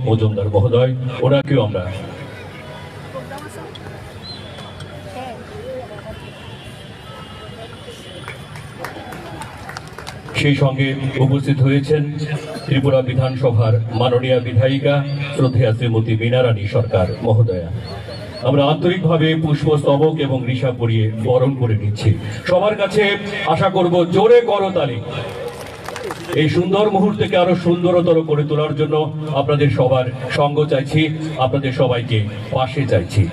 মজুমদার মহোদয়, ওনাকেও আমরা সেই সঙ্গে উপস্থিত হয়েছেন ত্রিপুরা বিধানসভার মাননীয় বিধায়িকা শ্রদ্ধেয়া শ্রীমতী মীনা রানী সরকার মহোদয়া। আমরা আন্তরিকভাবে পুষ্পস্তবক এবং ঋষা পরিয়ে বরণ করে নিচ্ছি। সবার কাছে আশা করব জোরে করতালি। এই সুন্দর মুহূর্তকে আরো সুন্দরতর করে তোলার জন্য আপনাদের সবার সঙ্গ চাইছি, আপনাদের সবাইকে পাশে চাইছি।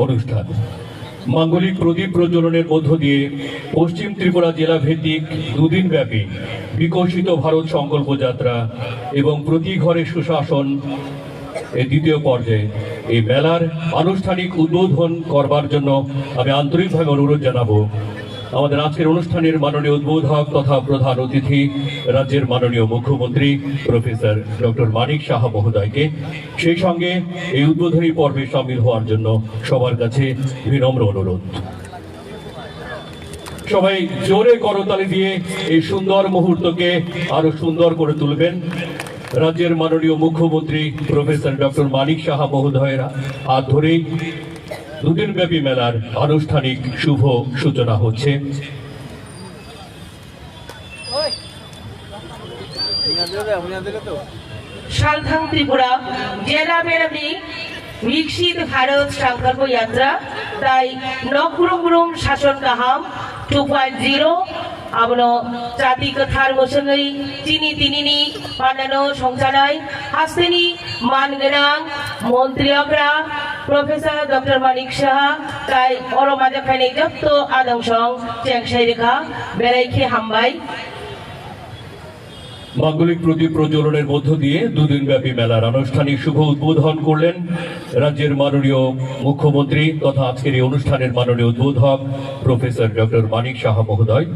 অনুষ্ঠান মাঙ্গলিক প্রদীপ প্রজ্বলনের মধ্য দিয়ে পশ্চিম ত্রিপুরা জেলা ভিত্তিক দুদিন ব্যাপী বিকশিত ভারত সংকল্প যাত্রা এবং প্রতি ঘরে সুশাসন এই দ্বিতীয় পর্যায়ে এই মেলার আনুষ্ঠানিক উদ্বোধন করবার জন্য আমি আন্তরিকভাবে অনুরোধ জানাবো আমাদের আজকের অনুষ্ঠানের মাননীয় উদ্বোধক তথা প্রধান অতিথি রাজ্যের মাননীয় মুখ্যমন্ত্রী প্রফেসর ডক্টর মানিক সাহা মহোদয়কে, সেই সঙ্গে এই উদ্বোধনী পর্বে সামিল হওয়ার জন্য সবার কাছে বিনম্র অনুরোধ। সবাই জোরে করতালি দিয়ে এই সুন্দর মুহূর্তকে আরো সুন্দর করে তুলবেন। রাজ্যের মাননীয় মুখ্যমন্ত্রী প্রফেসর ডক্টর মানিক সাহা মহোদয়ের হাত ধরেই দুদিনব্যাপী মেলার আনুষ্ঠানিক শুভ সূচনা হচ্ছে। সালথাং ত্রিপুরা জেলা ব্যাপী विकसित भारत संकल्प यात्रा ताई नखुरुम शासन काहाम 2.0 आबनो जाति कथार मोसङै चिनी तिनिनि पानानो संजानाय हास्तेनि मानगोनां मन्त्रिफ्रा प्रफेसर डॉक्टर मानिक साहा ताई अरमाजा फाइनाय जत्त आदंसं चेंगसाय रेखा बेरायखे हामबाय। মাঙ্গলিক প্রদীপ প্রজ্বলনের মধ্য দিয়ে দুদিন ব্যাপী মেলার আনুষ্ঠানিক শুভ উদ্বোধন করলেন রাজ্যের মাননীয় মুখ্যমন্ত্রী তথা আজকের এই অনুষ্ঠানের মাননীয় উদ্বোধক প্রফেসর ডক্টর মানিক সাহা মহোদয়।